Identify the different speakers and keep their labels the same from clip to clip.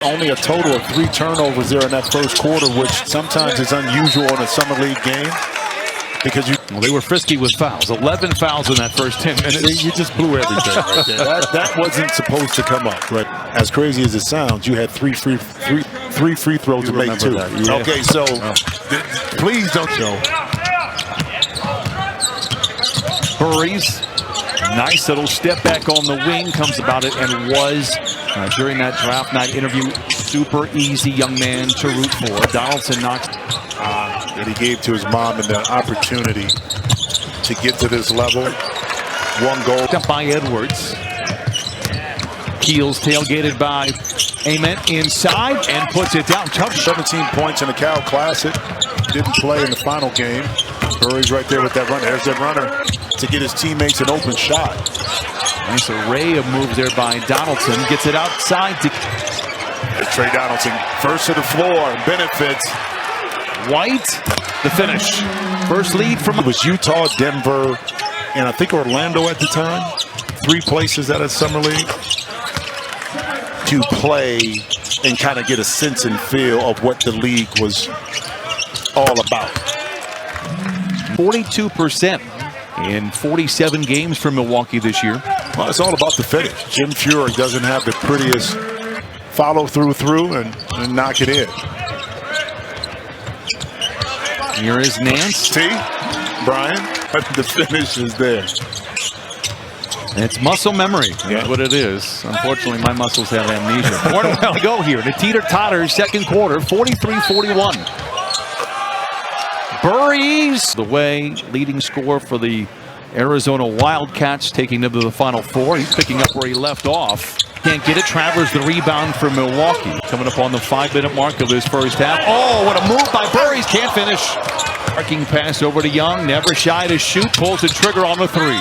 Speaker 1: Only a total of 3 turnovers there in that first quarter, which sometimes is unusual in a summer league game. Because
Speaker 2: they were frisky with fouls. 11 fouls in that first 10 minutes.
Speaker 1: You just blew everything right there. That wasn't supposed to come up. Right? As crazy as it sounds, you had three free throws to make too. Yeah. Okay, so please don't show.
Speaker 2: Burries, nice little step back on the wing, comes about it and was during that draft night interview. Super easy young man to root for. Donaldson knocks.
Speaker 1: That he gave to his mom and the opportunity to get to this level. 1 goal.
Speaker 2: Up by Edwards. Keels tailgated by Ament inside and puts it down. Tough.
Speaker 1: 17 points in the Cal Classic. Didn't play in the final game. Burries right there with that run. There's that runner to get his teammates an open shot.
Speaker 2: Nice array of moves there by Donaldson. Gets it outside to
Speaker 1: Trey Donaldson. First to the floor. Benefits.
Speaker 2: White, the finish. First lead from
Speaker 1: it was Utah, Denver, and I think Orlando at the time. 3 places out of Summer League to play and kind of get a sense and feel of what the league was all about.
Speaker 2: 42% in 47 games for Milwaukee this year.
Speaker 1: Well, it's all about the finish. Jim Furyk doesn't have the prettiest follow through and knock it in.
Speaker 2: Here is Nance.
Speaker 1: See, Brian, the finish is there.
Speaker 2: It's muscle memory. That's what it is. Unfortunately, my muscles have amnesia. More to go here. The teeter-totter second quarter, 43-41. Burries, the way, leading scorer for the Arizona Wildcats, taking them to the Final Four. He's picking up where he left off. Can't get it. Travers the rebound for Milwaukee. Coming up on the 5-minute mark of this first half. Oh, what a move by Burries. Can't finish. Arcing pass over to Young. Never shy to shoot. Pulls the trigger on the 3.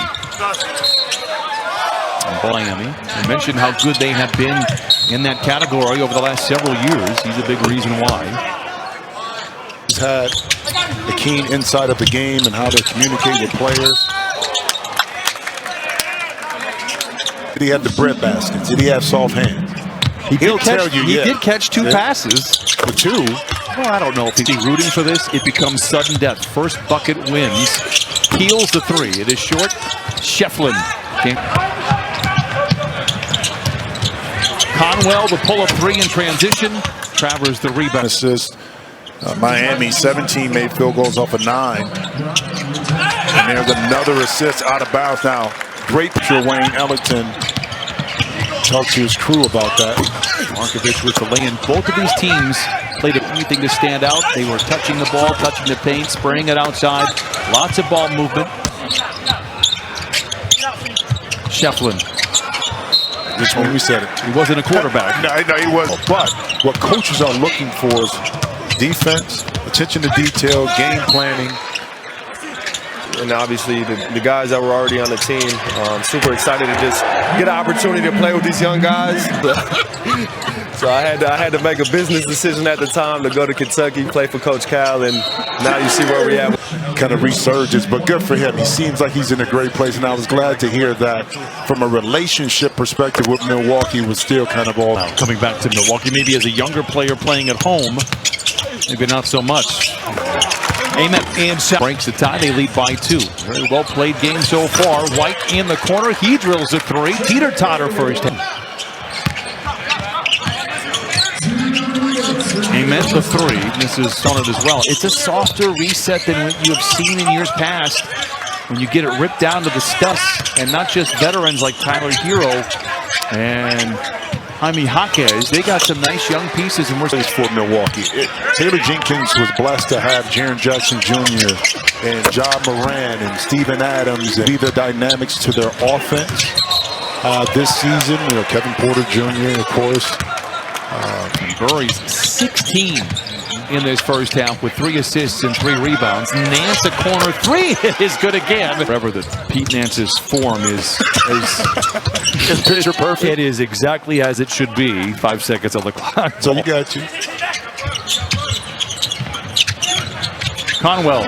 Speaker 2: Miami. I mentioned how good they have been in that category over the last several years. He's a big reason why.
Speaker 1: He's had the keen insight of the game and how to communicate with players. Did he have the breadbaskets? Did he have soft hands?
Speaker 2: He did catch 2 passes.
Speaker 1: For 2?
Speaker 2: Well, I don't know if he's rooting for this. It becomes sudden death. First bucket wins. Peels the 3. It is short. Shefflin. Conwell, the pull-up 3 in transition. Travers the rebound.
Speaker 1: Assist. Miami, 17 made field goals off of 9. And there's another assist out of bounds now. Great picture, Wayne Ellington. Talked to his crew about that.
Speaker 2: Markovich with the lay-in. Both of these teams played anything to stand out. They were touching the ball, touching the paint, spraying it outside. Lots of ball movement. Shefflin.
Speaker 1: This one, we said it.
Speaker 2: He wasn't a quarterback.
Speaker 1: No, he wasn't. But what coaches are looking for is defense, attention to detail, game planning.
Speaker 3: And obviously the guys that were already on the team, super excited to just get an opportunity to play with these young guys. So I had to make a business decision at the time to go to Kentucky, play for Coach Cal, and now you see where we at.
Speaker 1: Kind of resurgence, but good for him. He seems like he's in a great place, and I was glad to hear that from a relationship perspective with Milwaukee was still kind of all
Speaker 2: coming back to Milwaukee. Maybe as a younger player playing at home, maybe not so much. Ament inside breaks the tie. They lead by 2. Very well played game so far. White in the corner. He drills a 3. Teeter-totter first. Ament the 3. This is on it as well. It's a softer reset than what you have seen in years past. When you get it ripped down to the studs, and not just veterans like Tyler Hero and Jaime Jaquez, they got some nice young pieces, and we're
Speaker 1: for Milwaukee. Taylor Jenkins was blessed to have Jaren Jackson Jr. and Ja Morant and Steven Adams and be the dynamics to their offense this season. You know, Kevin Porter Jr., of course.
Speaker 2: Burries 16 in this first half with 3 assists and 3 rebounds. Nance a corner 3 is good again. Remember that Pete Nance's form is
Speaker 1: picture perfect.
Speaker 2: It is exactly as it should be. 5 seconds on the clock.
Speaker 1: So you got you.
Speaker 2: Conwell,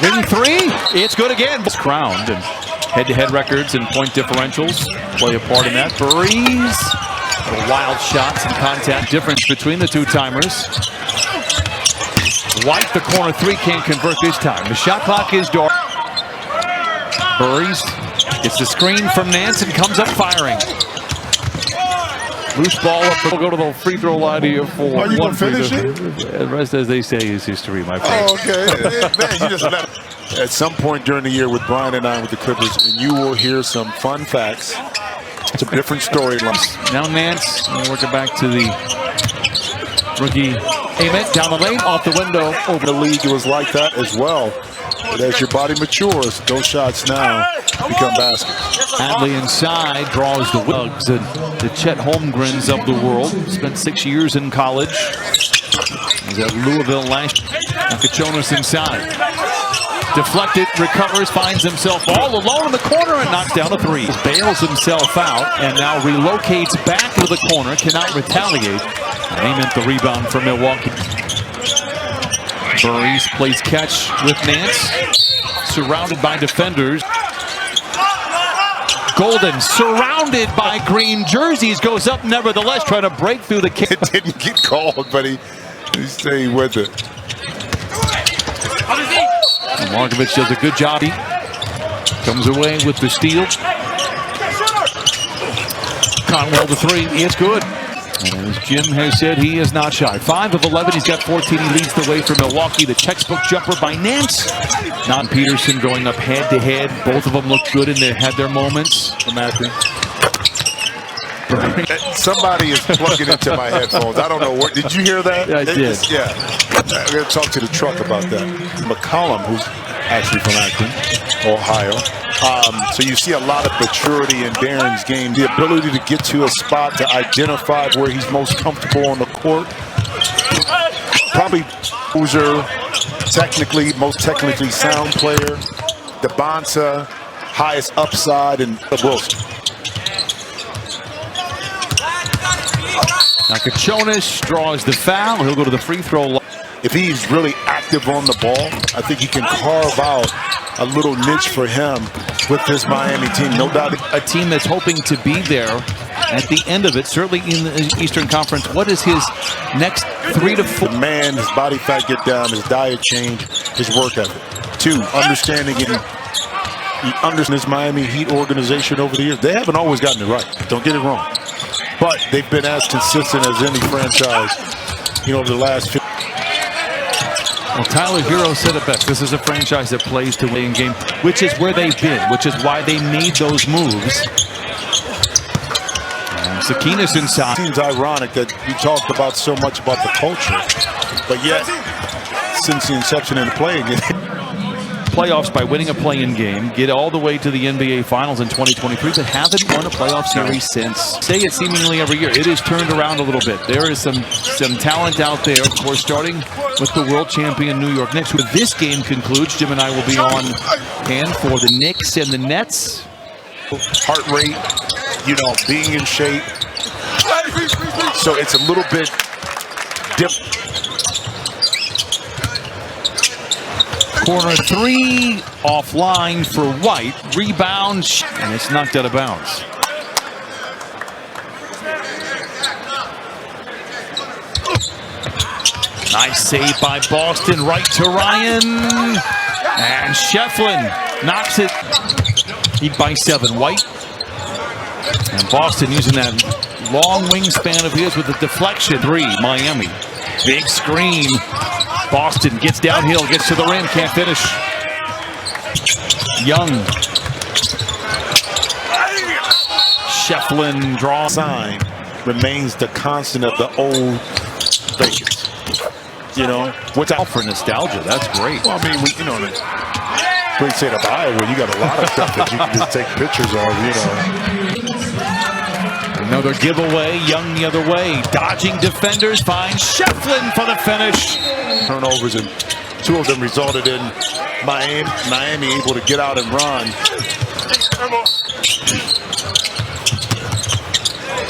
Speaker 2: wing 3. It's good again. It's crowned, and head-to-head records and point differentials play a part in that. Burries The wild shots and contact difference between the two-timers. White, the corner three, can't convert this time. The shot clock is dark. Burries gets the screen from Nance and comes up firing. Loose ball up. We'll go to the free throw line here for
Speaker 1: Are you
Speaker 2: one
Speaker 1: going to finish it?
Speaker 2: The rest, as they say, is history, my friend.
Speaker 1: Oh, okay. Man, you just left. At some point during the year with Brian and I with the Clippers, and you will hear some fun facts. It's a different storyline.
Speaker 2: Now Nance, and work it back to the rookie. Amen down the lane, off the window.
Speaker 1: Over the league, it was like that as well. But as your body matures, those shots now become baskets.
Speaker 2: Hadley inside, draws the Wugs and the Chet Holmgrens of the world. Spent 6 years in college. He's at Louisville last year. Nakachonis inside. Deflected, recovers, finds himself all alone in the corner and knocks down a three. Bails himself out and now relocates back to the corner, cannot retaliate. Amen the rebound for Milwaukee. Burries plays catch with Nance, surrounded by defenders. Golden surrounded by green jerseys, goes up nevertheless, trying to break through the kick.
Speaker 1: It didn't get called, but he stayed with it.
Speaker 2: Markovic does a good job. He comes away with the steal. Conwell the three, it's good. And as Jim has said, he is not shy. 5 of 11, he's got 14. He leads the way for Milwaukee. The textbook jumper by Nance. Not Peterson going up head to head. Both of them look good and they had their moments.
Speaker 1: Imagine. Somebody is plugging into my headphones. I don't know what. Did you hear that?
Speaker 2: Yeah, I did.
Speaker 1: Yeah. I'm going to talk to the truck about that. McCollum, who's actually from Akron, Ohio. So you see a lot of maturity in Darren's game. The ability to get to a spot to identify where he's most comfortable on the court. Probably Boozer, most technically sound player. DeBonsa, highest upside, and Wilson.
Speaker 2: Nakachonis draws the foul. He'll go to the free throw line.
Speaker 1: If he's really active on the ball, I think he can carve out a little niche for him with this Miami team, no doubt.
Speaker 2: A team that's hoping to be there at the end of it, certainly in the Eastern Conference. What is his next 3 to 4?
Speaker 1: Man, his body fat get down, his diet change, his work ethic. 2, understanding this Miami Heat organization over the years. They haven't always gotten it right. Don't get it wrong. But they've been as consistent as any franchise, over the last 50.
Speaker 2: Well, Tyler Hero said it best. This is a franchise that plays to win game, which is where they've been, which is why they made those moves. And Sakinis inside.
Speaker 1: It seems ironic that we talked about so much about the culture, but yet, since the inception of the playing
Speaker 2: playoffs by winning a play-in game, get all the way to the NBA Finals in 2023, but haven't won a playoff series since. Say it seemingly every year. It has turned around a little bit. There is some talent out there, of course, starting with the world champion New York Knicks. When this game concludes, Jim and I will be on hand for the Knicks and the Nets.
Speaker 1: Heart rate, being in shape. So it's a little bit different.
Speaker 2: Corner three, offline for White. Rebound, and it's knocked out of bounds. Nice save by Boston, right to Ryan. And Shefflin knocks it. Heat by 7, White. And Boston using that long wingspan of his with a deflection. 3, Miami. Big screen. Boston gets downhill, gets to the rim, can't finish. Young. Shefflin draws.
Speaker 1: Sign remains the constant of the old Vegas.
Speaker 2: Without for nostalgia, that's great.
Speaker 1: Well, I mean, Great state of Iowa, you got a lot of stuff that you can just take pictures of,
Speaker 2: Another giveaway, Young the other way. Dodging defenders, finds Shefflin for the finish.
Speaker 1: Turnovers, and 2 of them resulted in Miami able to get out and run.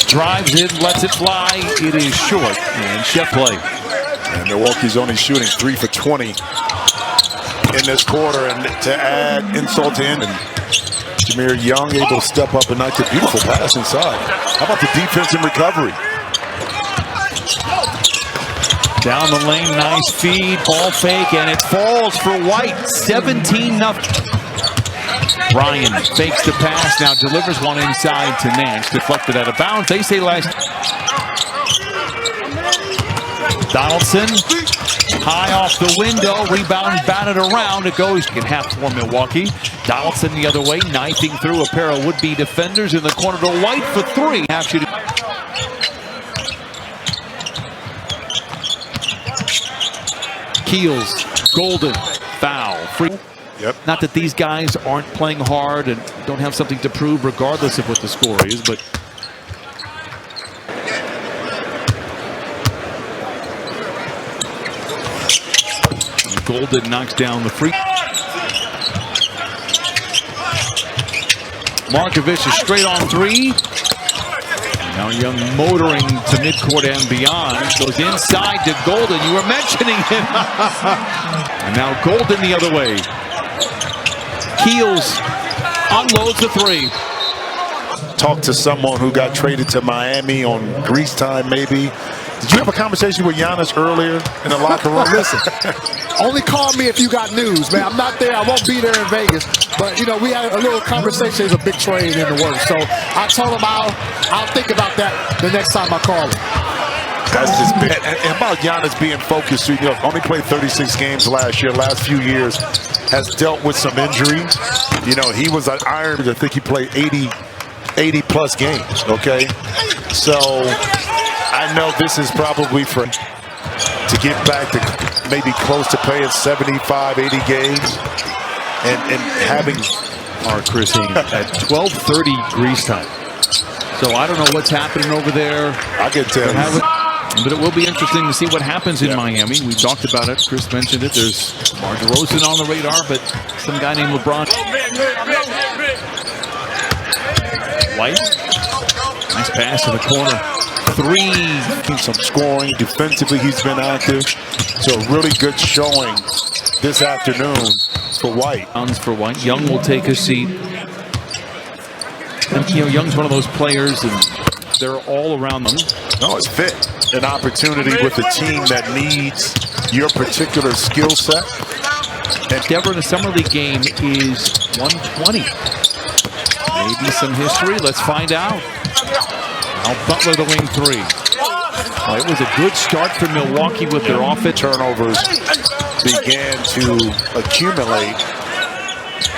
Speaker 2: Drives it, lets it fly. It is short, and Shefflin.
Speaker 1: And Milwaukee's only shooting 3 for 20 in this quarter, and to add insult to injury, Jameer Young able to step up and knock a beautiful pass inside. How about the defense and recovery?
Speaker 2: Down the lane, nice feed, ball fake, and it falls for White. 17-0. Ryan fakes the pass, now delivers one inside to Nance. Deflected out of bounds. They say last. Donaldson, high off the window, rebound batted around. It goes in half for Milwaukee. Donaldson the other way, knifing through a pair of would-be defenders in the corner to White for three. Half shooting. Keels, Golden, foul, free.
Speaker 1: Yep.
Speaker 2: Not that these guys aren't playing hard and don't have something to prove regardless of what the score is, but Golden knocks down the free. Markovich is straight on three. Now Young motoring to midcourt and beyond. Goes inside to Golden. You were mentioning him. And now Golden the other way. Keels unloads the three.
Speaker 1: Talked to someone who got traded to Miami on Greece time, maybe. Did you have a conversation with Giannis earlier in the locker room? Listen,
Speaker 4: only call me if you got news, man. I'm not there. I won't be there in Vegas. But, you know, we had a little conversation. It's a big trade in the works. So I told him I'll think about that the next time I call him.
Speaker 1: That's just big. And about Giannis being focused, you know, only played 36 games last year. Last few years has dealt with some injuries. You know, he was an iron. I think he played 80 plus games, okay? So I know this is probably to get back to maybe close to playing 75, 80 games and having
Speaker 2: Chris at 12:30 Greece time. So I don't know what's happening over there.
Speaker 1: I can tell you.
Speaker 2: But it will be interesting to see what happens in Miami. We talked about it. Chris mentioned it. There's Mark DeRozan on the radar, but some guy named LeBron. White. Nice pass to the corner. Three.
Speaker 1: Some scoring. Defensively, he's been active. So a really good showing this afternoon for White.
Speaker 2: For White. Young will take a seat. And, you know, Young's one of those players, and they're all around them.
Speaker 1: No, it's fit. An opportunity with a team that needs your particular skill set.
Speaker 2: And Denver in a summer league game is 120. Maybe some history. Let's find out. Now Butler the wing three. Well, it was a good start for Milwaukee with their offense.
Speaker 1: Turnovers began to accumulate.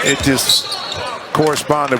Speaker 1: It just corresponded.